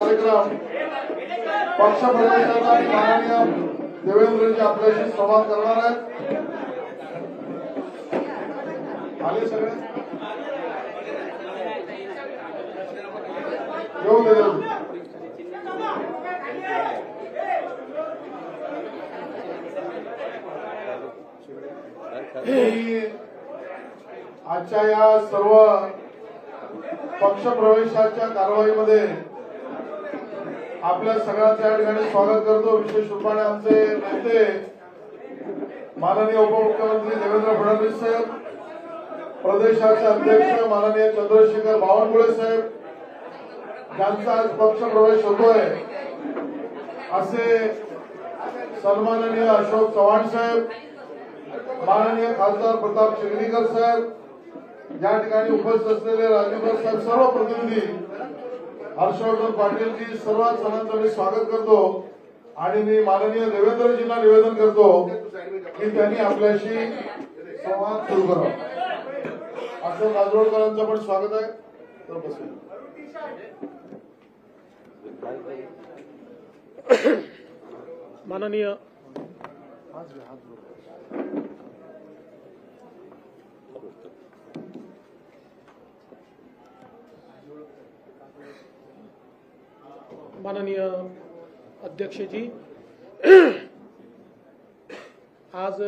कार्यक्रम पक्षप्रवेशाचा आणि माननीय देवेंद्रजी आपल्याशी संवाद करणार आहेत. आले सगळे येऊ दे. आजच्या या सर्व पक्षप्रवेशाच्या कारवाईमध्ये आपल्या सगळ्यांचं या ठिकाणी स्वागत करतो. विशेष रूपाने आमचे नेते माननीय उपमुख्यमंत्री देवेंद्र फडणवीस साहेब, प्रदेशाचे अध्यक्ष माननीय चंद्रशेखर बावनकुळे साहेब, ज्यांचा आज पक्षप्रवेश होतोय असे सन्माननीय अशोक चव्हाण साहेब, माननीय खासदार प्रताप चिखलीकर साहेब, या ठिकाणी उपस्थित असलेले राजूकर साहेब, सर्व प्रतिनिधी, हर्षवर्धन पाटीलजी, सर्व जणांचं मी स्वागत करतो आणि मी माननीय देवेंद्रजींना निवेदन करतो की त्यांनी आपल्याशी संवाद सुरू करावा. अशोक राजरोडकरांचं पण स्वागत आहे. तर बसूया. माननीय माननीय अध्यक्षजी, आज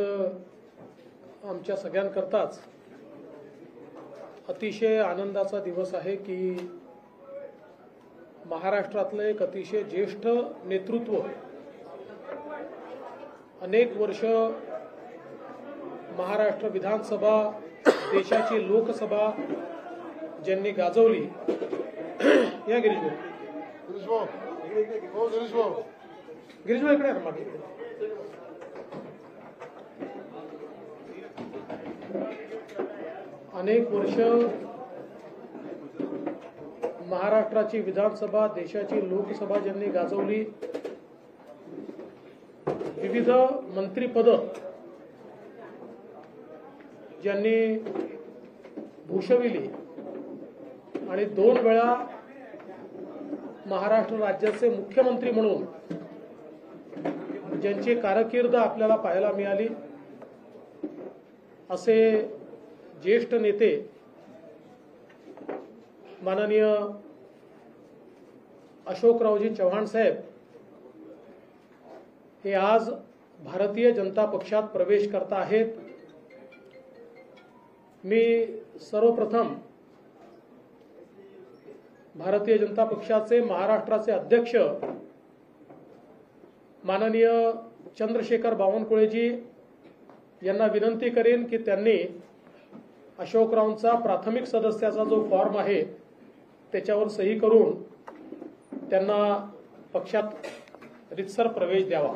आमच्या सगळ्यांकरताच अतिशय आनंदाचा दिवस आहे की महाराष्ट्रातलं एक अतिशय ज्येष्ठ नेतृत्व, अनेक वर्ष महाराष्ट्र विधानसभा, देशाची लोकसभा ज्यांनी गाजवली, या गिरीश भाऊ इकडे मागे, अनेक वर्ष महाराष्ट्राची विधानसभा, देशाची लोकसभा ज्यांनी गाजवली, विविध मंत्रिपद ज्यांनी भूषविली आणि 2 वेळा महाराष्ट्र राज्याचे मुख्यमंत्री म्हणून ज्यांची कारकीर्द आपल्याला पाहायला मिळाली, असे ज्येष्ठ नेते माननीय अशोकरावजी चव्हाण साहेब हे आज भारतीय जनता पक्षात प्रवेश करत आहेत. मी सर्वप्रथम भारतीय जनता पक्षाचे महाराष्ट्राचे अध्यक्ष माननीय चंद्रशेखर बावनकुळेजी यांना विनंती करेन की त्यांनी अशोकरावांचा प्राथमिक सदस्याचा जो फॉर्म आहे त्याच्यावर सही करून त्यांना पक्षात रितसर प्रवेश द्यावा.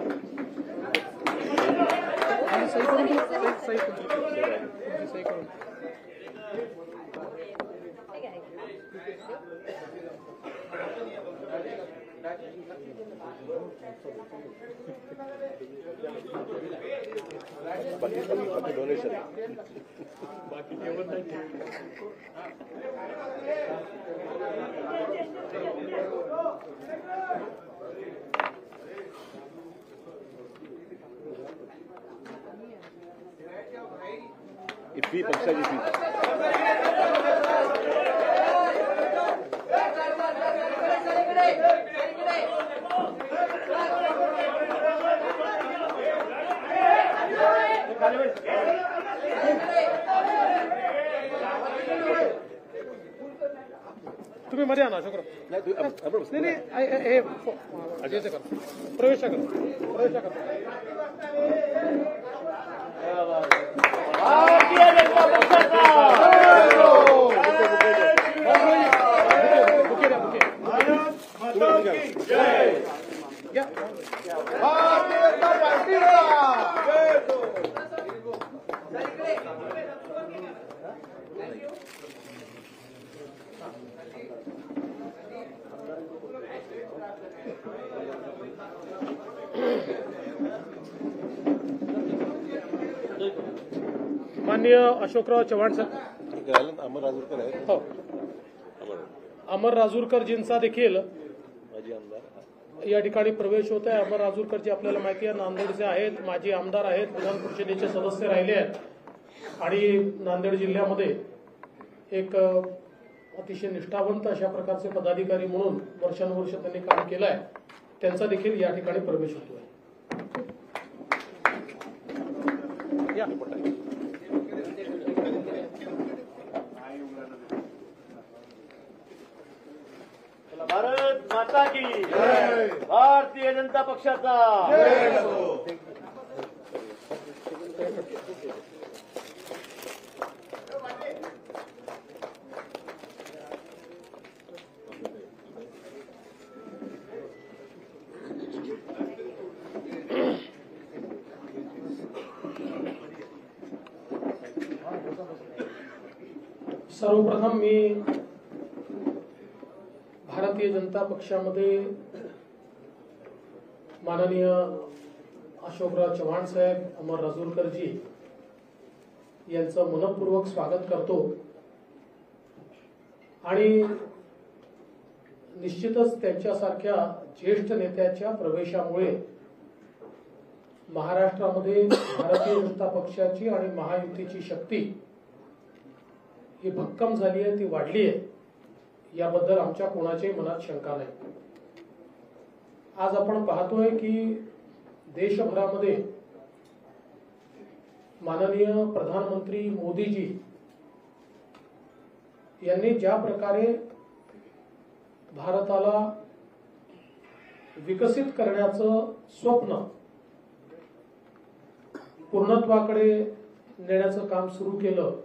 फी पक्षाची फी तुम्ही मध्ये आणा अशोकराव. नाही हे प्रवेश करा. भारतीय जनता पक्षाचा माननीय अशोकराव चव्हाण सर, अमर राजूरकर आहेत. हो, अमर राजूरकरजींचा देखील माजी आमदार या ठिकाणी प्रवेश होत आहे. अमर राजूरकरजी आपल्याला माहिती आहे नांदेडचे आहेत, माजी आमदार आहेत, विधान परिषदेचे सदस्य राहिले आहेत आणि नांदेड जिल्ह्यामध्ये एक अतिशय निष्ठावंत अशा प्रकारचे पदाधिकारी म्हणून वर्षानुवर्ष त्यांनी काम केलं आहे. त्यांचा देखील या ठिकाणी प्रवेश होतोय. भारत माता की जय. भारतीय जनता पक्षाचा सर्वप्रथम मी भारतीय जनता पक्षामध्ये माननीय अशोकराव चव्हाण साहेब, अमर राजूरकरजी यांचं मनपूर्वक स्वागत करतो आणि निश्चितच त्यांच्यासारख्या ज्येष्ठ नेत्याच्या प्रवेशामुळे महाराष्ट्रामध्ये भारतीय जनता पक्षाची आणि महायुतीची शक्ती ही भक्कम झाली आहे, ती वाढली आहे. याबद्दल आमच्या कोणाच्याही मनात शंका नाही. आज आपण पाहतोय की देशभरामध्ये माननीय प्रधानमंत्री मोदीजी यांनी ज्या प्रकारे भारताला विकसित करण्याचं स्वप्न पूर्णत्वाकडे नेण्याचं काम सुरू केलं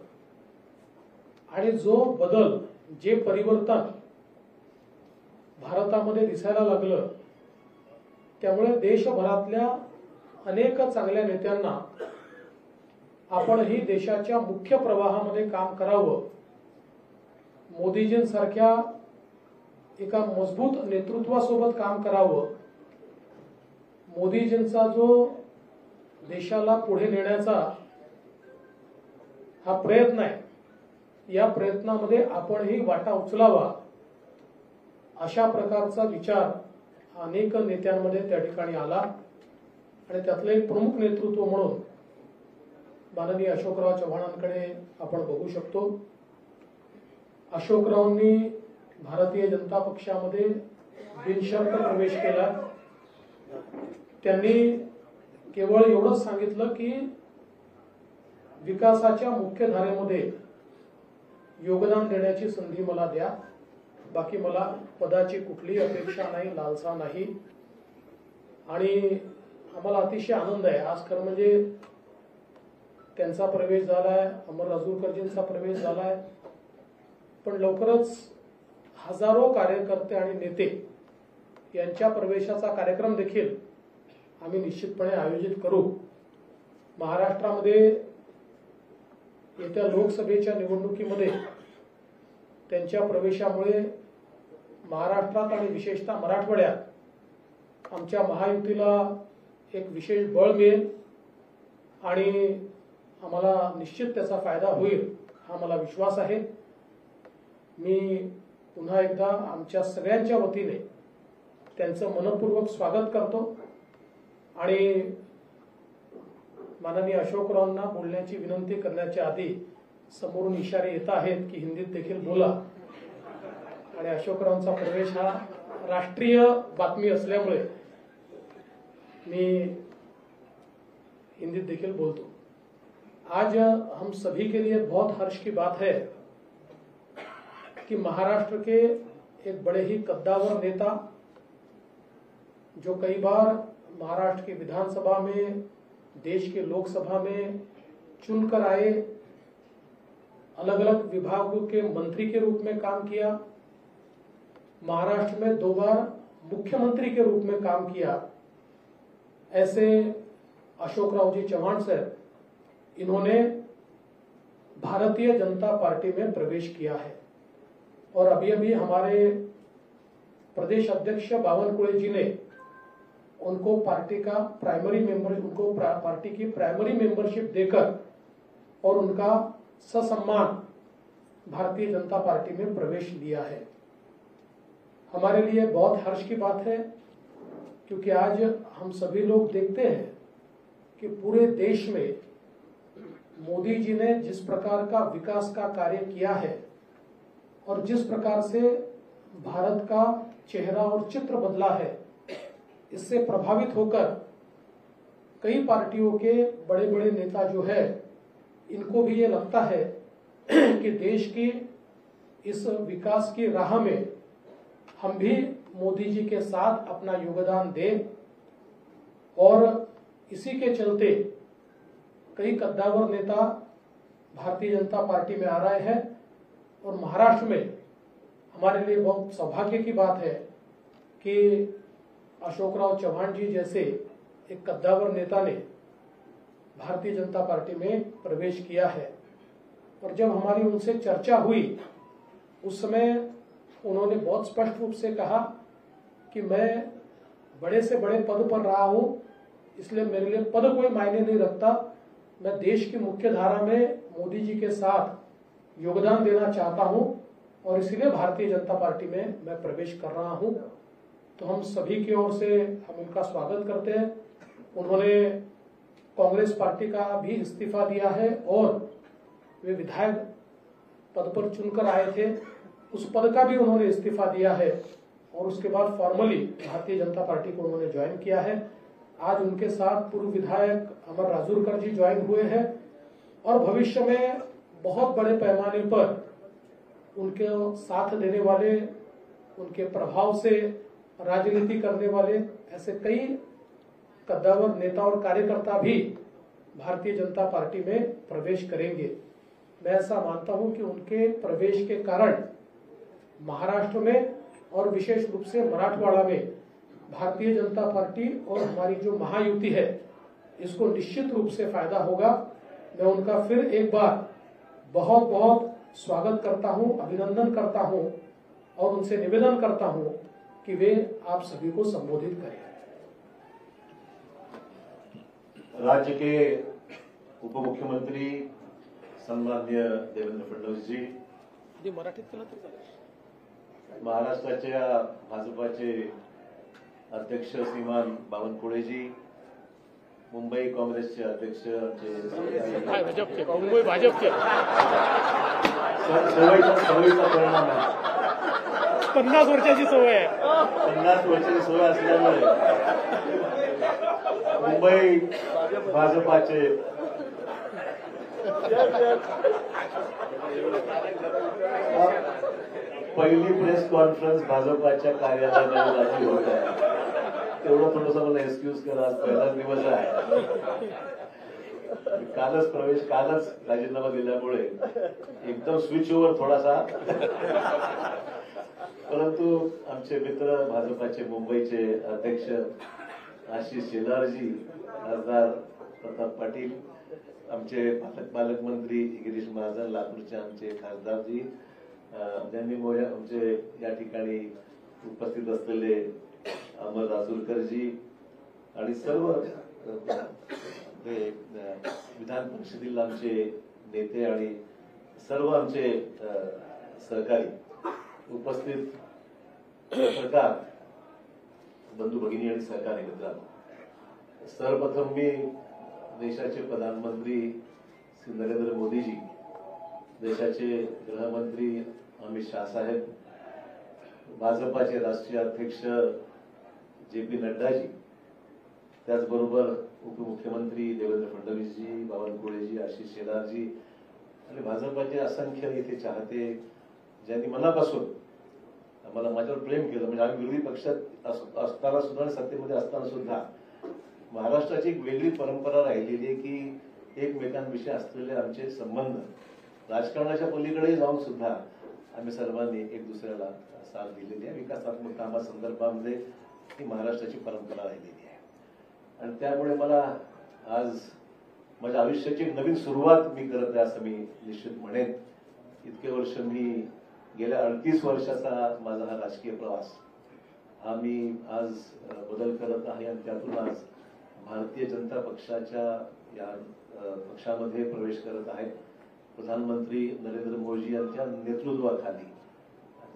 आणि जो बदल, जे परिवर्तन भारतामध्ये दिसायला लागलं, त्यामुळे देशभरातल्या अनेक चांगल्या नेत्यांना आपणही देशाच्या मुख्य प्रवाहामध्ये काम करावं, मोदीजींसारख्या एका मजबूत नेतृत्वासोबत काम करावं, मोदीजींचा जो देशाला पुढे नेण्याचा हा प्रयत्न आहे, या प्रयत्नामध्ये आपणही वाटा उचलावा, अशा प्रकारचा विचार अनेक नेत्यांमध्ये त्या ठिकाणी आला आणि त्यातलं एक प्रमुख नेतृत्व म्हणून माननीय अशोकराव चव्हाणांकडे आपण बघू शकतो. अशोकरावांनी भारतीय जनता पक्षामध्ये बिनशर्त प्रवेश केला. त्यांनी केवळ एवढंच सांगितलं की विकासाच्या मुख्य धारेमध्ये योगदान देण्याची संधी मला द्या, बाकी मला पदाची कुठलीही अपेक्षा नाही, लालसा नाही. आणि आम्हाला अतिशय आनंद आहे. आज खरं म्हणजे त्यांचा प्रवेश झालाय, अमर राजूरकरजींचा प्रवेश झालाय, पण लवकरच हजारो कार्यकर्ते आणि नेते यांच्या प्रवेशाचा कार्यक्रम देखील आम्ही निश्चितपणे आयोजित करू. महाराष्ट्रामध्ये येत्या लोकसभेच्या निवडणुकीमध्ये त्यांच्या प्रवेशामुळे महाराष्ट्रात आणि विशेषतः मराठवाड्यात आमच्या महायुतीला एक विशेष बळ मिळेल आणि आम्हाला निश्चित त्याचा फायदा होईल, हा मला विश्वास आहे. मी पुन्हा एकदा आमच्या सगळ्यांच्या वतीने त्यांचं मनपूर्वक स्वागत करतो आणि माननीय अशोकरावांना बोलण्याची विनंती करण्याच्या आधी समोरून इशारे येत आहेत की हिंदीत देखील बोला, आणि अशोकरावांचा प्रवेश हा राष्ट्रीय बातमी असल्यामुळे मी हिंदीत देखील बोलतो. आज हम सभी के लिए बहुत हर्ष की बात है कि महाराष्ट्र के एक बड़े ही कद्दावर नेता, जो कई बार महाराष्ट्र की विधानसभा में, देश के लोकसभा में चुनकर आए, अलग अलग विभागों के मंत्री के रूप में काम किया, महाराष्ट्र में 2 बार मुख्यमंत्री के रूप में काम किया, ऐसे अशोकराव जी चव्हाण साहब, इन्होंने भारतीय जनता पार्टी में प्रवेश किया है. और अभी अभी हमारे प्रदेश अध्यक्ष बावनकुळे जी ने उनको पार्टी का प्राइमरी मेंबर, उनको पार्टी की प्राइमरी मेंबरशिप देकर और उनका ससम्मान भारतीय जनता पार्टी में प्रवेश दिया है. हमारे लिए बहुत हर्ष की बात है, क्योंकि आज हम सभी लोग देखते हैं कि पूरे देश में मोदी जी ने जिस प्रकार का विकास का कार्य किया है और जिस प्रकार से भारत का चेहरा और चित्र बदला है, इससे प्रभावित होकर कई पार्टियों के बड़े बड़े नेता जो है, इनको भी ये लगता है कि देश की इस विकास की राह में हम भी मोदी जी के साथ अपना योगदान दें। और इसी के चलते कई कद्दावर नेता भारतीय जनता पार्टी में आ रहे हैं और महाराष्ट्र में हमारे लिए बहुत सौभाग्य की बात है कि अशोकराव चव्हाण जी जैसे एक कद्दावर नेता ने भारतीय जनता पार्टी में प्रवेश किया है। और जब हमारी उनसे चर्चा हुई उस समय उन्होंने बहुत स्पष्ट रूप से कहा कि मैं बड़े से बड़े पद पर रहा हूं, इसलिए मेरे लिए पद कोई मायने नहीं रखता, मैं देश की मुख्य धारा में मोदी जी के साथ योगदान देना चाहता हूं और इसलिए भारतीय जनता पार्टी में मैं प्रवेश कर रहा हूं। तो हम सभी की ओर से हम उनका स्वागत करते हैं। उन्होंने कांग्रेस पार्टी का भी इस्तीफा दिया है और वे विधायक पद पर चुनकर आए थे, उस पद का भी उन्होंने इस्तीफा दिया है और उसके बाद फॉर्मली भारतीय जनता पार्टी को उन्होंने ज्वाइन किया है। आज उनके साथ पूर्व विधायक अमर राजूरकर जी ज्वाइन हुए हैं और भविष्य में बहुत बड़े पैमाने पर उनके साथ देने वाले, उनके प्रभाव से राजनीति करने वाले ऐसे कई कद्दावर नेता और कार्यकर्ता भी भारतीय जनता पार्टी में प्रवेश करेंगे। मैं ऐसा मानता हूं कि उनके प्रवेश के कारण महाराष्ट्र में और विशेष रूप से मराठवाड़ा में भारतीय जनता पार्टी और हमारी जो महायुति है, इसको निश्चित रूप से फायदा होगा। मैं उनका फिर एक बार बहुत बहुत स्वागत करता हूं, अभिनंदन करता हूं और उनसे निवेदन करता हूं कि वे आप सभी को संबोधित करें। राज्य के उप मुख्यमंत्री सन्माननीय देवेंद्र फडणवीस जी, महाराष्ट्राच्या भाजपाचे अध्यक्ष श्रीमान बावनकुळे जी, मुंबई काँग्रेसचे अध्यक्ष मुंबई भाजपचे सवयीचा परिणाम आहे। 50 वर्षाची सवय आहे। 50 वर्षाची सवय असल्यामुळे मुंबई भाजपाचे पहिली प्रेस कॉन्फरन्स भाजपाच्या कार्यालयामध्ये होत आहे। तेवढं थोडंसं मला एक्सक्यूज करा, आज पहिलाच दिवस आहे। कालच राजीनामा दिल्यामुळे एकदम स्विच ओव्हर थोडासा, परंतु आमचे मित्र भाजपाचे मुंबईचे अध्यक्ष आशिष शेलारजी, खासदार प्रताप पाटील, आमचे पालकमंत्री गिरीश महाजन, लातूरचे आमचे खासदारजी, ज्यांनी आमचे या ठिकाणी उपस्थित असलेले अमर राजूरकरजी आणि सर्व विधान परिषदेतील आमचे नेते आणि सर्व आमचे सहकारी उपस्थित पत्रकार बंधू भगिनी आणि सहकारी मित्रांनो, सर्वप्रथम मी देशाचे प्रधानमंत्री श्री नरेंद्र मोदीजी, देशाचे गृहमंत्री अमित शाह साहेब, भाजपाचे राष्ट्रीय अध्यक्ष जे.पी. नड्डाजी, त्याचबरोबर उपमुख्यमंत्री देवेंद्र फडणवीसजी, बावनकुळेजी, आशिष शेलारजी आणि भाजपाचे असंख्य इथे चाहते, ज्यांनी मनापासून आम्हाला माझ्यावर प्रेम केलं। म्हणजे आम्ही विरोधी पक्षात असताना सुद्धा आणि सत्तेमध्ये असताना सुद्धा महाराष्ट्राची एक वेगळी परंपरा राहिलेली आहे की एकमेकांविषयी असलेले आमचे संबंध राजकारणाच्या पलीकडे जाऊन सुद्धा आम्ही सर्वांनी एक दुसऱ्याला साथ दिलेली आहे। विकासात्मक कामासंदर्भामध्ये ही महाराष्ट्राची परंपरा राहिलेली आहे आणि त्यामुळे मला आज माझ्या आयुष्याची एक नवीन सुरुवात मी करत आहे असं मी निश्चित म्हणेन। इतके वर्ष मी गेल्या 38 वर्षाचा माझा हा राजकीय प्रवास हा मी आज बदल करत आहे आणि त्यातून आज भारतीय जनता पक्षाच्या या पक्षामध्ये प्रवेश करत आहे। प्रधानमंत्री नरेंद्र मोदी यांच्या नेतृत्वाखाली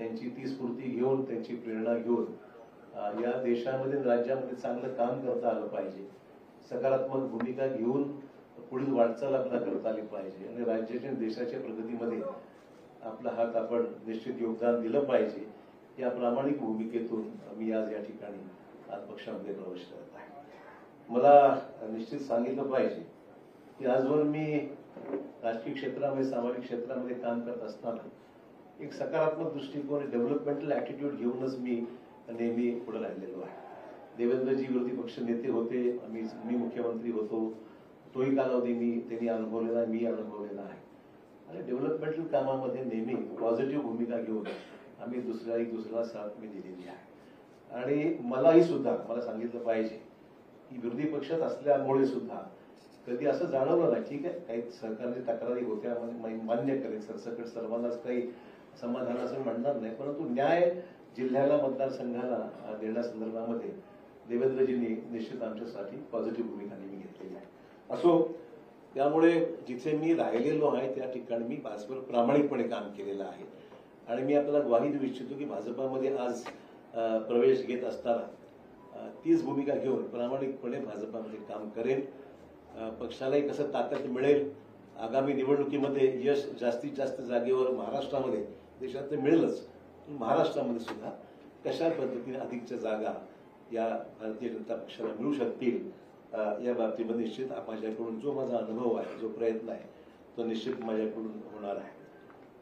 त्यांची ती स्फूर्ती घेऊन, त्यांची प्रेरणा घेऊन या देशामध्ये राज्यामध्ये चांगलं काम करता आलं पाहिजे, सकारात्मक भूमिका घेऊन पुढील वाटचाल आपल्याला करता आली पाहिजे आणि राज्याच्या देशाच्या प्रगतीमध्ये आपला हात आपण निश्चित योगदान दिलं पाहिजे. या प्रामाणिक भूमिकेतून मी आज या ठिकाणी आज पक्षामध्ये प्रवेश करत आहे. मला निश्चित सांगितलं पाहिजे की आजवर मी राजकीय क्षेत्रामध्ये, सामाजिक क्षेत्रामध्ये काम करत असताना एक सकारात्मक दृष्टिकोन, डेव्हलपमेंटल ऍटिट्यूड घेऊनच मी नेहमी पुढे राहिलेलो आहे. देवेंद्रजी विरोधी पक्ष नेते होते, मी मुख्यमंत्री होतो, तोही कालावधी त्यांनी अनुभवलेला आहे, मी अनुभवलेला आहे. आणि डेव्हलपमेंटल कामामध्ये नेहमी पॉझिटिव्ह भूमिका घेऊन आम्ही दुसऱ्याला साथ मी दिलेली आहे. आणि मलाही सुद्धा मला सांगितलं पाहिजे की विरोधी पक्षात असल्यामुळे सुद्धा कधी असं जाणवलं नाही. ठीक आहे, काही सरकारची तक्रारी होत्या, मान्य करेल, सरसकट सर्वांनाच काही समाधानाचं म्हणणार नाही, परंतु न्याय जिल्ह्याला, मतदारसंघाला देण्यासंदर्भामध्ये देवेंद्रजींनी निश्चित आमच्यासाठी पॉझिटिव्ह भूमिका नेहमी घेतलेली आहे. असो, त्यामुळे जिथे मी राहिलेलो आहे त्या ठिकाणी मी भाजपवर प्रामाणिकपणे काम केलेलं आहे. आणि मी आपल्याला ग्वाही देऊ इच्छितो की भाजपामध्ये आज प्रवेश घेत असताना तीच भूमिका घेऊन प्रामाणिकपणे भाजपामध्ये काम करेन. पक्षालाही कसं ताकद मिळेल, आगामी निवडणुकीमध्ये यश जास्तीत जास्त जागेवर महाराष्ट्रामध्ये, देशात तर मिळेलच, महाराष्ट्रामध्ये सुद्धा कशा पद्धतीने अधिकच्या जागा या भारतीय जनता पक्षाला मिळू शकतील या बाबतीमध्ये निश्चित माझ्याकडून जो माझा अनुभव आहे, जो प्रयत्न आहे, तो निश्चित माझ्याकडून होणार आहे.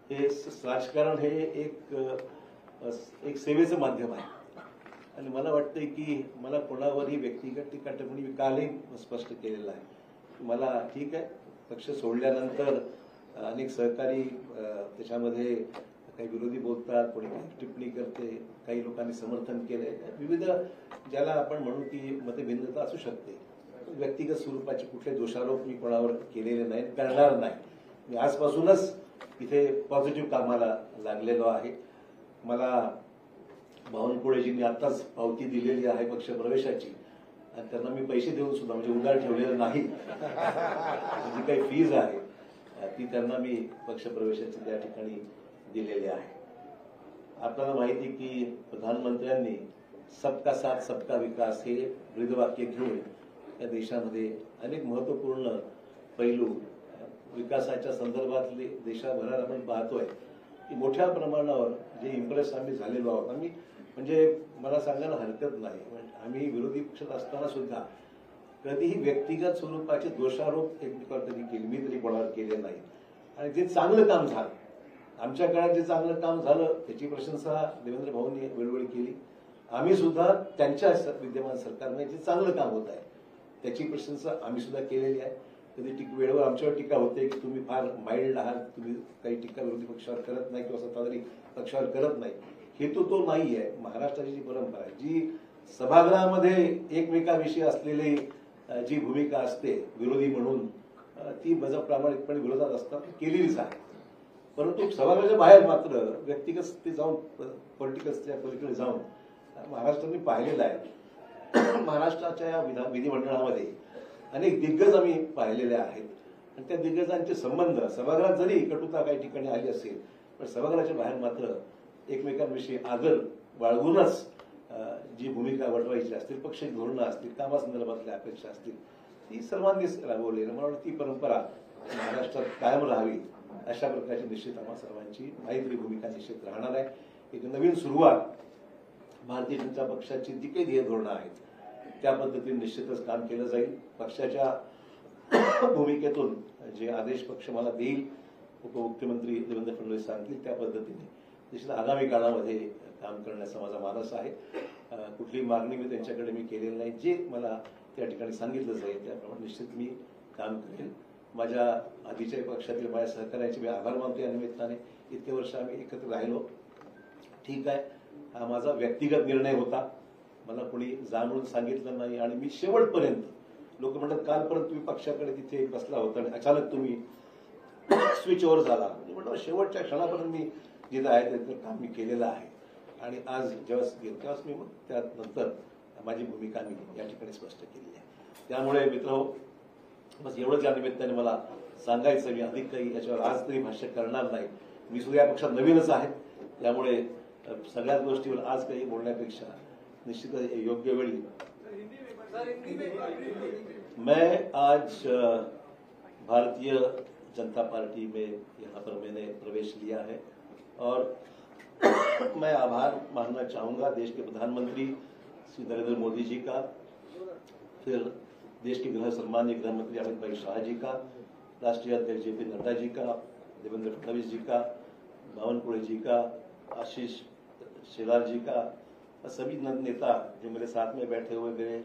हे राजकारण हे एक सेवेचं माध्यम आहे आणि मला वाटतंय की मला कोणावरही व्यक्तिगत टीका टिप्पणी मी कालही स्पष्ट केलेलं आहे. मला ठीक आहे, पक्ष सोडल्यानंतर अनेक सहकारी त्याच्यामध्ये काही विरोधी बोलतात, कोणी काही टिप्पणी करते, काही लोकांनी समर्थन केलंय, विविध ज्याला आपण म्हणू की मतभिन्नता असू शकते. व्यक्तिगत स्वरूपाचे कुठले दोषारोप मी कोणावर केलेले नाही, करणार नाही. मी आजपासूनच इथे पॉझिटिव्ह कामाला लागलेलो आहे. मला बावनकुळेजींनी आताच पावती दिलेली आहे पक्ष प्रवेशाची आणि त्यांना मी पैसे देऊन सुद्धा, म्हणजे उधार ठेवलेलं नाही, जी काही फीज आहे ती त्यांना मी पक्ष प्रवेशाची त्या ठिकाणी दिलेली आहे. आपल्याला माहिती की प्रधानमंत्र्यांनी सबका साथ सबका विकास हे ब्रीदवाक्य घेऊन या देशामध्ये अनेक महत्वपूर्ण पैलू विकासाच्या संदर्भातले देशाभरात आपण पाहतोय की मोठ्या प्रमाणावर जे इम्प्रेस आम्ही झालेलो आहोत. आम्ही म्हणजे मला सांगायला हरकत नाही, आम्ही विरोधी पक्षात असताना सुद्धा कधीही व्यक्तिगत स्वरूपाचे दोषारोप एकमेकावर कधी केले, मी तरी कोणावर केले नाही. आणि जे चांगलं काम झालं, आमच्या काळात जे चांगलं काम झालं त्याची प्रशंसा देवेंद्र भाऊंनी वेळोवेळी केली. आम्ही सुद्धा त्यांच्या विद्यमान सरकारमध्ये जे चांगलं काम होत आहे त्याची प्रशंसा आम्ही सुद्धा केलेली आहे. कधी वेळेवर आमच्यावर टीका होते की तुम्ही फार माइल्ड आहात, तुम्ही काही टीका विरोधी पक्षावर करत नाही किंवा सत्ताधारी पक्षावर करत नाही. हेतू तो नाही आहे. महाराष्ट्राची जी परंपरा आहे, जी सभागृहामध्ये एकमेकाविषयी असलेली जी भूमिका असते विरोधी म्हणून, ती प्रामाणिकपणे विरोधात असतात केलेलीच आहे. परंतु सभागृहाच्या बाहेर मात्र व्यक्तिगत ते जाऊन पॉलिटिकलच्या पलीकडे जाऊन महाराष्ट्राने पाहिलेलं आहे. महाराष्ट्राच्या विधिमंडळामध्ये अनेक दिग्गज आम्ही पाहिलेले आहेत आणि त्या दिग्गजांचे संबंध सभागृहात जरी कटुता काही ठिकाणी आली असेल, पण सभागृहाच्या बाहेर मात्र एकमेकांविषयी आदर बाळगूनच जी भूमिका वटवायची असतील, पक्ष धोरणं असतील, कामासंदर्भातल्या अपेक्षा असतील, ती सर्वांनीच राबवली. मला वाटतं ती परंपरा महाराष्ट्रात कायम राहावी अशा प्रकारची निश्चित आम्हा सर्वांची मैत्री भूमिका निश्चित राहणार आहे. एक नवीन सुरुवात भारतीय जनता पक्षाची जी काही ध्येय धोरणं आहेत त्या पद्धतीने निश्चितच काम केलं जाईल. पक्षाच्या भूमिकेतून जे आदेश पक्ष मला देईल, उपमुख्यमंत्री देवेंद्र फडणवीस सांगतील त्या पद्धतीने निश्चित आगामी काळामध्ये काम करण्याचा माझा मानस आहे. कुठलीही मागणी मी त्यांच्याकडे मी केलेली नाही. जे मला त्या ठिकाणी सांगितलं जाईल त्याप्रमाणे निश्चित मी काम करेन. माझ्या आधीच्या पक्षातील माझ्या सहकार्याचे मी आभार मानतो. या निमित्ताने इतके वर्ष आम्ही एकत्र राहिलो. ठीक आहे, हा माझा व्यक्तिगत निर्णय होता, मला कोणी जाणून सांगितलं नाही आणि मी शेवटपर्यंत, लोक म्हणतात कालपर्यंत तुम्ही पक्षाकडे तिथे बसला होता आणि अचानक तुम्ही स्विच ओव्हर झाला. म्हटलं शेवटच्या क्षणापर्यंत मी जिथं आहे त्याचं काम मी केलेलं आहे आणि आज जेव्हा गेलो तेव्हाच मी मग त्यानंतर माझी भूमिका मी या ठिकाणी स्पष्ट केली आहे. त्यामुळे मित्र, बस एवढंच या निमित्ताने मला सांगायचं. मी अधिक काही याच्यावर आज तरी भाष्य करणार नाही. मी सुद्धा या पक्षात नवीनच आहे, त्यामुळे सगळ्याच गोष्टीवर आज काही बोलण्यापेक्षा निश्चितच योग्य वेळी मैं आज भारतीय जनता पार्टी में यहाँ पर मैंने प्रवेश लिया है और मैं आभार मानना चाहूँगा देश के प्रधानमंत्री श्री नरेंद्र मोदी जी का, फिर देश के सम्माननीय गृह मंत्री अमित भाई शाह जी का, राष्ट्रीय अध्यक्ष JP नड्डा जी का, देवेंद्र फडणवीस जी का, बावनकुळे जी का, आशीष शेलार जी का, सभी नेता जो मेरे साथ में बैठे हुए, मेरे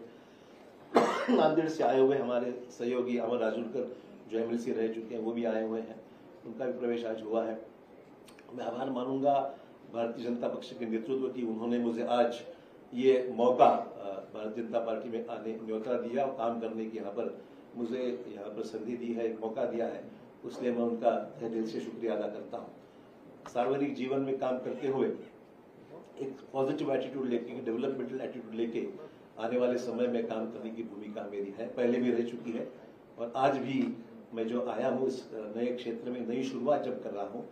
नांदेड़ से आए हुए हमारे सहयोगी अमर राजूरकर जो MLC रह चुके हैं वो भी आए हुए हैं, उनका भी प्रवेश आज हुआ है। मैं आभार मानूंगा भारतीय जनता पक्ष के नेतृत्व की, उन्होंने मुझे आज ये मौका भारतीय जनता पार्टी में आने न्योता दिया और काम करने की यहाँ पर मुझे यहाँ पर संधि दी है, एक मौका दिया है, उसलिए मैं उनका दिल से शुक्रिया अदा करता हूँ। सार्वजनिक जीवन में काम करते हुए एक पॉजिटिव एटीट्यूड लेके, डेवलपमेंटल एटीट्यूड लेके आने वाले समय में काम करने की भूमिका मेरी है, पहले भी रह चुकी है और आज भी मैं जो आया हूँ इस नए क्षेत्र में नई शुरुआत जब कर रहा हूँ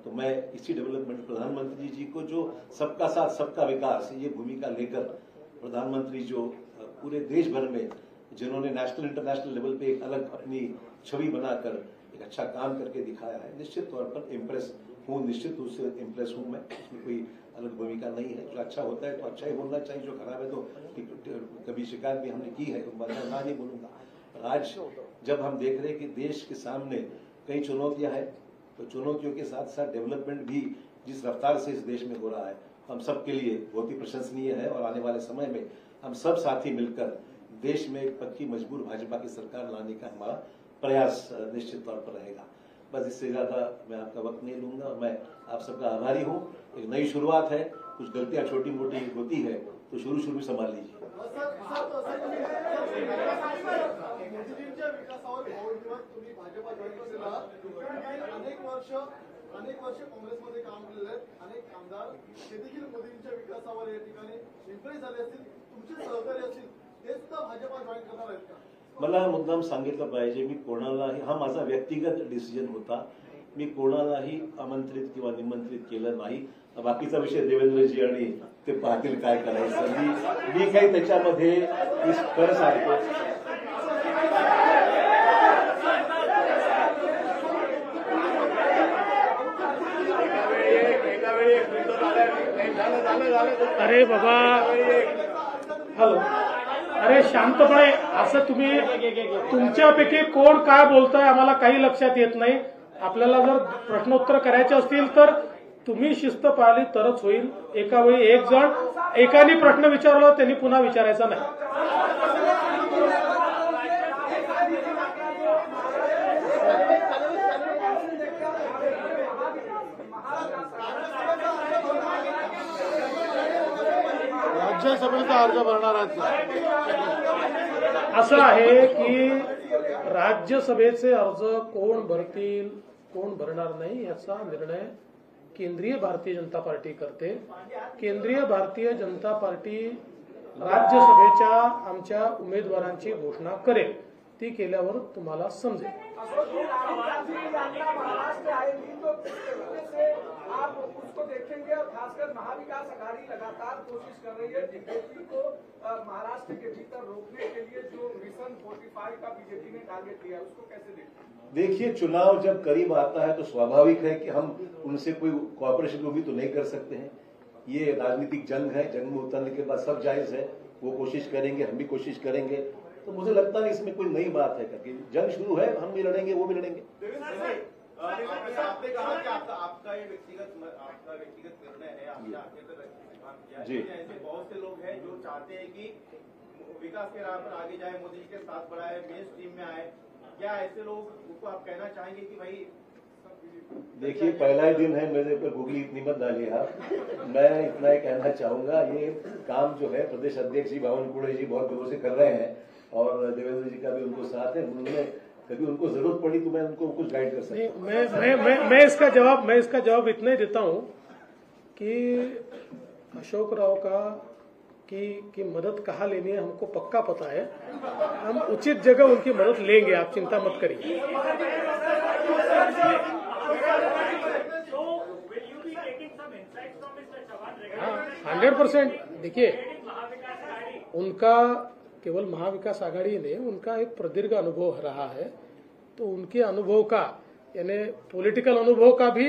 तो मैं इसी डेवलपमेंट प्रधानमंत्री जी को जो सबका साथ सबका विकास ये भूमिका लेकर प्रधानमंत्री जो पूरे देश भर में जिन्होंने नेशनल इंटरनेशनल लेवल पे एक अलग अपनी छवि बनाकर एक अच्छा काम करके दिखाया है, निश्चित तौर पर इम्प्रेस हूँ, निश्चित रूप से इम्प्रेस हूँ मैं, इसमें कोई अलग भूमिका नहीं है। जो अच्छा होता है तो अच्छा ही बोलना चाहिए, जो खराब है तो कभी शिकायत भी हमने की है तो मैं ना नहीं बोलूंगा। आज जब हम देख रहे हैं कि देश के सामने कई चुनौतियां हैं तो चुनौतियों के साथ साथ डेवलपमेंट भी जिस रफ्तार से इस देश में हो रहा है हम सब के लिए बहुत ही प्रशंसनीय है और आने वाले समय में हम सब साथी मिलकर देश में एक पक्की मजबूर भाजपा की सरकार लाने का हमारा प्रयास निश्चित तौर पर रहेगा। बस इससे ज्यादा मैं आपका वक्त नहीं लूंगा और मैं आप सबका आभारी हूँ। एक नई शुरुआत है, कुछ गलतियां छोटी मोटी होती है तो शुरू में संभाल लीजिए। अनेक वर्ष काँग्रेसमध्ये काम केलेलं आहे, अनेक आमदार ते देखील मोदींच्या विकासावर या ठिकाणी इम्प्रेस झाले असतील, तुमचे सहकारी असतील, ते सुद्धा भाजपा जॉईन करणार आहेत का? मला मुद्दाम सांगितलं पाहिजे, मी कोणालाही, हा माझा व्यक्तिगत डिसिजन होता, मी कोणालाही आमंत्रित किंवा निमंत्रित केलं नाही। बाकीचा विषय देवेंद्रजी आणि ते पाहतील काय करायचं, मी काही त्याच्यामध्ये खरं सांगतो। अरे बाबा, हॅलो, अरे शांतपणे, असं तुम्ही तुमच्यापैकी कोण काय बोलताय आम्हाला काही लक्षात येत नाही। आपल्याला जर प्रश्नोत्तर करायचे असतील तर तुम्ही शिस्त पाळली तरच होईल। एका वेळी एक जण एकाने प्रश्न विचारला त्यांनी पुन्हा विचारायचा नाही। राज्यसभेचा अर्ज भरणार आहेत। असं आहे की राज्यसभेचे अर्ज कोण भरतील कोण भरणार नाही याचा निर्णय केंद्रीय भारतीय जनता पार्टी करते। केंद्रीय भारतीय जनता पार्टी राज्यसभेच्या आमच्या उमेदवारांची घोषणा करेल, ती केल्यावर तुम्हाला समजेल। आप उसको देखेंगे और खासकर महाविकास आघाड़ी लगातार कोशिश कर रही है बीजेपी को महाराष्ट्र के भीतर रोकने के लिए। जो मिशन 45 का बीजेपी ने टारगेट दिया उसको कैसे देखते हैं? देखिए, चुनाव जब करीब आता है तो स्वाभाविक है कि हम उनसे कोई कोऑपरेशन भी तो नहीं कर सकते हैं। ये राजनीतिक जंग है, जंग में उतरने के बाद सब जायज है, वो कोशिश करेंगे, हम भी कोशिश करेंगे। तो मुझे लगता नहीं इसमें कोई नई बात है करके, जंग शुरू है, हम भी लड़ेंगे, वो भी लड़ेंगे। आपने कहा कि आपका ये व्यक्तिगत निर्णय है, आपने आगे तक काम किया है। ऐसे बहुत से लोग हैं जो चाहते हैं कि विकास के राह पर आगे जाए, मोदी जी के साथ बढ़ाए, मेन स्ट्रीम में आए। क्या ऐसे लोग को आप कहना चाहेंगे कि भाई? देखिए, पहला ही दिन है, मेरे पर गूगली इतनी मत डालिए आप। मैं इतना ही कहना चाहूंगा, ये काम जो है प्रदेश अध्यक्ष जी बावनकुळे जी बहुत दिनों से कर रहे हैं और देवेंद्र जी का भी उनको साथ है। उन्होंने कभी उनको जरूरत पड़ी तो मैं उनको कुछ गाइड कर सकता हूं। मैं इसका जवाब इतना ही देता हूं कि अशोक राव की मदद कहाँ लेनी है हमको पक्का पता है। हम उचित जगह उनकी मदद लेंगे, आप चिंता मत करिए। So, will you be taking some insights from Mr. Chavan 100%। देखिए, उनका केवल महाविकास आघाड़ी नहीं, उनका एक प्रदीर्घ अनुभव रहा है, तो उनके अनुभव का यानी पॉलिटिकल अनुभव का भी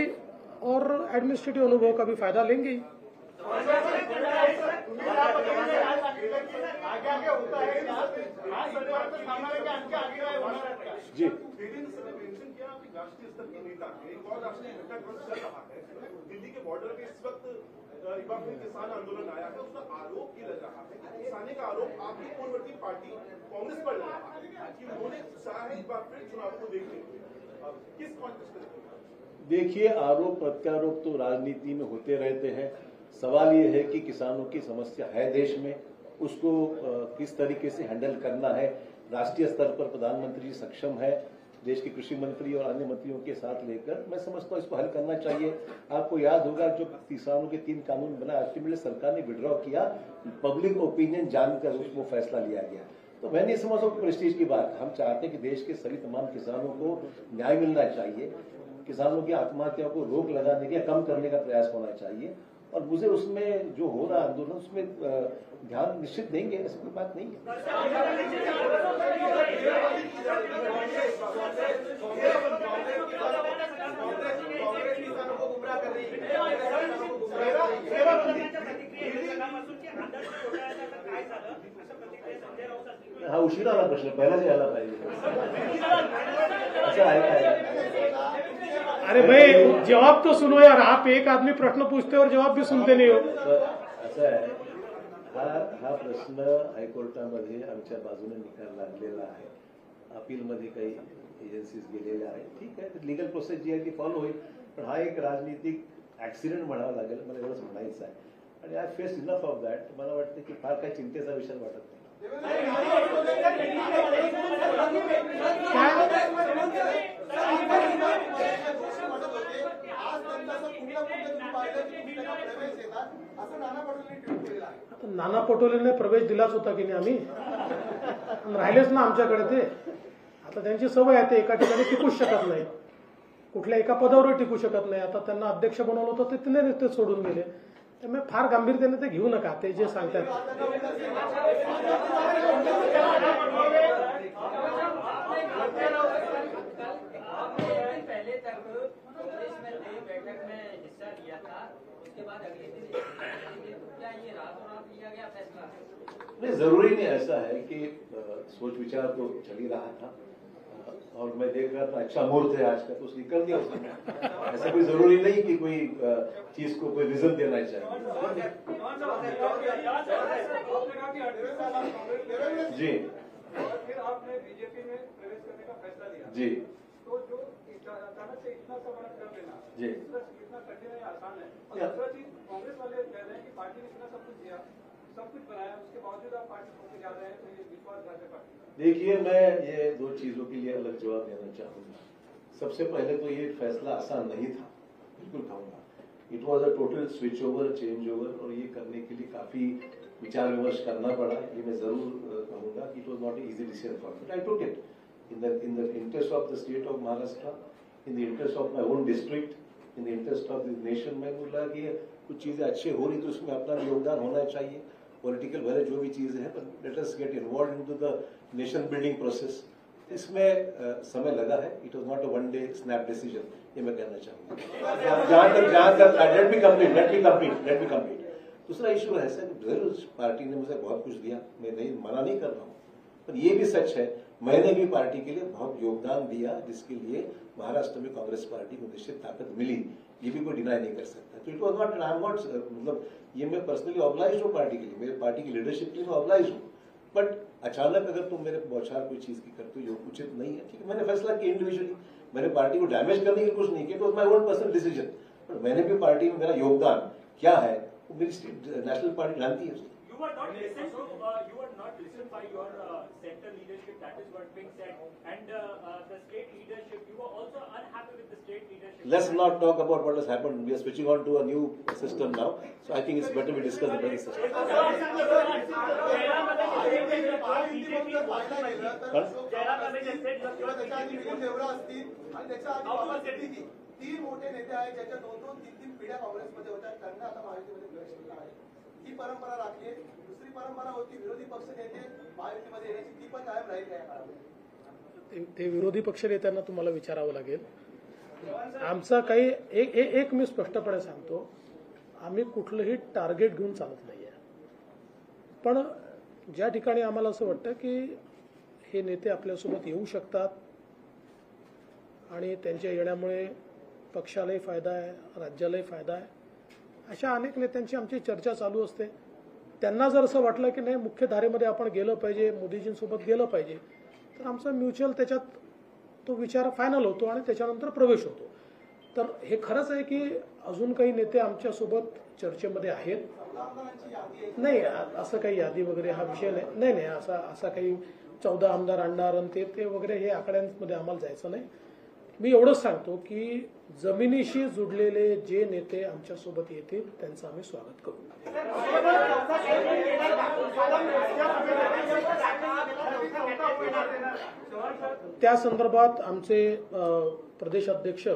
और एडमिनिस्ट्रेटिव अनुभव का भी फायदा लेंगे ही। जी राष्ट्रीय स्तर के नेता एक और राष्ट्रीय घटक चल रहा है दिल्ली के बॉर्डर पे इस वक्त रिपब्लिक में किसान आंदोलन आया है, उसका आरोप ये लग रहा है कि किसानी का आरोप आपकी पूर्ववर्ती पार्टी कांग्रेस पर लग रहा है कि उन्होंने चाहा है एक बार फिर चुनाव को देखने के लिए। किस कॉन्टेक्स्ट में? देखिए, आरोप प्रत्यारोप तो राजनीति में होते रहते हैं। सवाल ये है कि किसानों की समस्या है देश में, उसको किस तरीके से हैंडल करना है। राष्ट्रीय स्तर पर प्रधानमंत्री जी सक्षम है, देश के कृषि मंत्री और अन्य मंत्रियों के साथ लेकर मैं समझता हूँ इसको हल करना चाहिए। आपको याद होगा जो किसानों के 3 कानून बना, अल्टीमेटली सरकार ने विड्रॉ किया, पब्लिक ओपिनियन जानकर उसको फैसला लिया गया। तो मैं नहीं समझता प्रेस्टीज की बात। हम चाहते हैं कि देश के सभी तमाम किसानों को न्याय मिलना चाहिए, किसानों की आत्महत्या को रोक लगाने के कम करने का प्रयास होना चाहिए, और मुझे उसमें जो हो रहा आंदोलन उसमें ध्यान निश्चित देंगे, ऐसी कोई बात नहीं है। हा उशीर आला प्रश्न, पहिला जे आला पाहिजे असं आहे काय? अरे भाई, जवाब तो सुनो यार, आप एक आदमी प्रश्न पूछते हो और जवाब भी सुनते नहीं हो। असं आहे, हा प्रश्न हायकोर्टामध्ये आमच्या बाजूने निकाल लागलेला आहे, अपीलमध्ये काही एजन्सीज गेलेल्या आहेत, ठीक आहे, लीगल प्रोसेस जी आहे ती फॉलो होईल, पण हा एक राजनीतिक ऍक्सिडेंट म्हणावा लागेल, मला एवढंच म्हणायचं आहे। आणि I face enough of that. मला वाटतं की फार काही चिंतेचा विषय वाटत नाही। नाना पटोलेने प्रवेश दिलाच होता की नाही, आम्ही राहिलेच ना आमच्याकडे ते। आता त्यांची सवय आहे, ते एका ठिकाणी टिकूच शकत नाही, कुठल्या एका पदावर टिकू शकत नाही। आता त्यांना अध्यक्ष बनवलं होतं, ते सोडून गेले, त्यामुळे फार गांभीर्याने ते घेऊ नका, ते जे सांगतात। पहले तक कांग्रेस में बैठक में हिस्सा लिया था, उसके बाद अगले दिन क्या ये रातों रात लिया गया फैसला? नहीं, जरूरी नहीं ऐसा है कि सोच विचार तो चल ही रहा था, और मैं देख रहा था अच्छा मुहूर्त है आज का, तो निकल गया उसमें। ऐसा कोई जरूरी नहीं कि कोई चीज को कोई विजन देना चाहिए। जी, फिर आपने बीजेपी में प्रवेश करने का फैसला लिया जी, तो जो अचानक से इतना सब कर देना जी, इतना कठिन है, आसान है। और दूसरा चीज, कांग्रेस वाले कह रहे हैं कि पार्टी ने इतना सब कुछ दिया, सब कुछ बनाया, उसके बावजूद आप पार्टी छोड़ के जा रहे हैं, तो ये विश्वासघात है पार्टी। देखिए, मैं ये 2 चीजों के लिए अलग जवाब देना चाहूंगा। सबसे पहले तो ये फैसला आसान नहीं था, बिल्कुल कहूंगा। It was a total switch over, change over, और ये करने के लिए काफी विचार विमर्श करना पड़ा। ये मैं जरूर कहूंगा कि it was not easy decision for me. I took it in the interest of the state of Maharashtra, in the interest of my own district, in the interest of the nation. मैं बोला कि कुछ चीजें अच्छी हो रही तो उसमें अपना योगदान होना चाहिए, पॉलिटिकल भले जो भी चीजें हैं, पर let us get involve into the nation building process. इसमें समय लगा है, it was not a one day snap decision, ये मैं कहना चाहूंगा। जहां तक लेट मी कंप्लीट। दूसरा इशू है सर, जरूर पार्टी ने मुझे बहुत कुछ दिया, मैं नहीं मना नहीं कर रहा हूँ, पर यह भी सच है मैंने भी पार्टी के लिए बहुत योगदान दिया, जिसके लिए महाराष्ट्र में कांग्रेस पार्टी को निश्चित ताकत मिली, ये भी कोई डिनाई नहीं कर सकता। तो it was not, I am not, मतलब ये मैं पर्सनली ऑब्लाइज हूँ पार्टी के लिए, मेरे पार्टी की लीडरशिप के लिए मैं ऑब्लाइज हूँ, बट अचानक अगर तुम मेरे बौछार कोई चीज की करते हो जो उचित नहीं है, ठीक है, मैंने फैसला किया इंडिविजुअली, मैंने पार्टी को डैमेज करने की कुछ नहीं किया, it was my own personal decision, but मैंने भी पार्टी में मेरा योगदान क्या है वो मेरी नेशनल पार्टी जानती है। You were not listened by your center leadership. That is what being said, and the state leadership. You were also unhappy with the state leadership. Let's not talk about what has happened. We are switching on to a new system now, so I think it's better we discuss the present system. तीन मोठे नेते आहेत ज्याच्या 2-2, 3-3 पिढ्या काँग्रेसमध्ये होत्या, त्यांना आता महायुतीमध्ये प्रवेश केला आहे। ही परंपरा राखली. दुसरी परंपरा होती विरोधी पक्ष नेते महायुतीमध्ये येण्याची, ती पण कायम राहील या काळामध्ये. ते विरोधी पक्षनेत्यांना तुम्हाला विचारावं लागेल. आमचा काही एक मी स्पष्टपणे सांगतो, आम्ही कुठलंही टार्गेट घेऊन चालत नाहीये. पण ज्या ठिकाणी आम्हाला असं वाटतं की हे नेते आपल्यासोबत येऊ शकतात आणि त्यांच्या येण्यामुळे पक्षालाही फायदा आहे, राज्यालाही फायदा आहे, अशा अनेक नेत्यांची आमची चर्चा चालू असते. त्यांना जर असं वाटलं की नाही मुख्य धारेमध्ये आपण गेलं पाहिजे, मोदीजींसोबत गेलं पाहिजे, तर आमचा म्युच्युअल त्याच्यात तो विचार फायनल होतो आणि त्याच्यानंतर प्रवेश होतो. तर हे खरंच आहे की अजून काही नेते आमच्यासोबत चर्चेमध्ये आहेत. नाही, असं काही यादी वगैरे हा विषय नाही. नाही असा काही 14 आमदार आणणार आणि ते वगैरे हे आकड्यांमध्ये आम्हाला जायचं नाही. मी एवढंच सांगतो की जमिनीशी जुडलेले जे नेते आमच्यासोबत येतील त्यांचं आम्ही स्वागत करू. त्या संदर्भात आमचे प्रदेश अध्यक्ष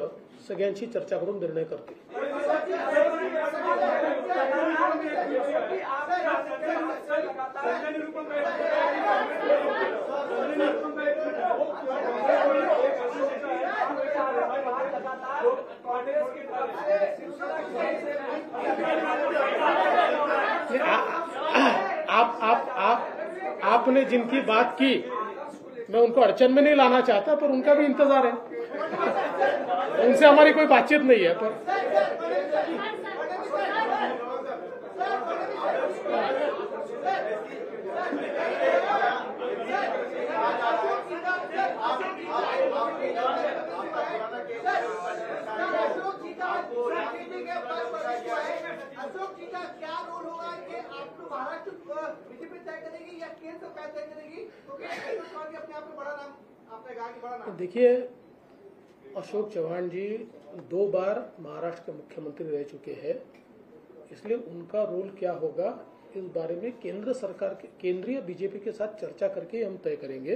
सगळ्यांची चर्चा करून निर्णय करतील. आपने जिनकी बात की मैं उनको अड़चन में नहीं लाना चाहता, पर उनका भी इंतजार है. उनसे हमारी कोई बातचीत नहीं है. पर अशोक जी का क्या रोल होगा कि आपको महाराष्ट्र बीजेपी तय करेगी या केंद्र सरकार तय करेगी? क्योंकि अपने आप में बड़ा नाम आपने कहा कि बड़ा नाम. देखिए, अशोक चौहान जी 2 बार महाराष्ट्र के मुख्यमंत्री रह चुके हैं, इसलिए उनका रोल क्या होगा इस बारे में केंद्र सरकार के केंद्रीय बीजेपी के साथ चर्चा करके हम तय करेंगे.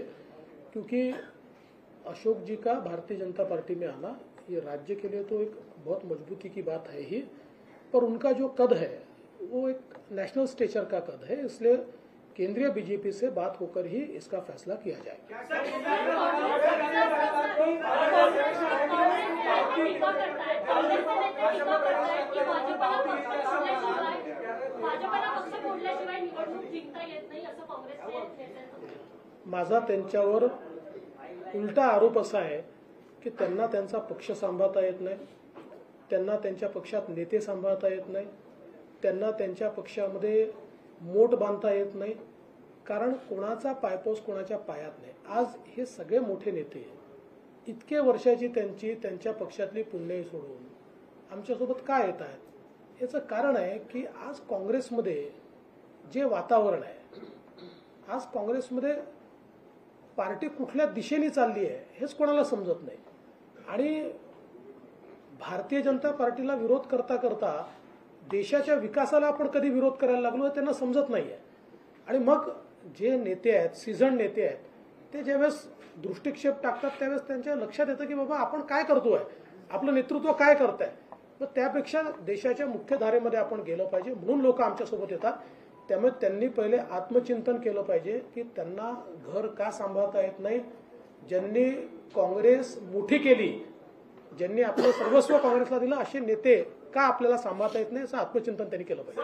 क्योंकि अशोक जी का भारतीय जनता पार्टी में आना ये राज्य के लिए तो एक बहुत मजबूती की बात है ही, पर उनका जो कद है वो एक नेशनल स्टेचर का कद है. इसलिए केंद्रीय बीजेपी से बात होकर ही इसका फैसला किया जाएगा. माझा त्यांच्यावर उलटा आरोप असा आहे की त्यांना त्यांचा पक्ष सांभाळता येत नाही, त्यांना त्यांच्या पक्षात नेते सांभाळता येत नाही, त्यांना त्यांच्या पक्षामध्ये मोठ बांधता येत नाही, कारण कोणाचा पायपोस कोणाच्या पायात नाही. आज हे सगळे मोठे नेते इतके वर्षाची त्यांच्या पक्षातली पुण्याई सोडून आमच्यासोबत का येत आहेत? याचं कारण आहे की आज काँग्रेसमध्ये जे वातावरण आहे, आज काँग्रेसमध्ये पार्टी कुठल्या दिशेने चालली आहे हेच कोणाला समजत नाही. आणि भारतीय जनता पार्टीला विरोध करता करता देशाच्या विकासाला आपण कधी विरोध करायला लागलो हे त्यांना समजत नाहीये. आणि मग जे नेते आहेत, सीझन नेते आहेत, ते ज्यावेळेस दृष्टिक्षेप टाकतात त्यावेळेस त्यांच्या लक्षात येतं की बाबा आपण काय करतोय, आपलं नेतृत्व काय करतंय. तर त्यापेक्षा देशाच्या मुख्य धारेमध्ये आपण गेलं पाहिजे, म्हणून लोक आमच्यासोबत येतात. त्यामुळे त्यांनी पहिले आत्मचिंतन केलं पाहिजे की त्यांना घर का सांभाळता येत नाही, ज्यांनी काँग्रेस मोठी केली, ज्यांनी आपलं सर्वस्व काँग्रेसला दिलं, असे नेते का आपल्याला सांभाळता येत नाही, असं आत्मचिंतन त्यांनी केलं पाहिजे.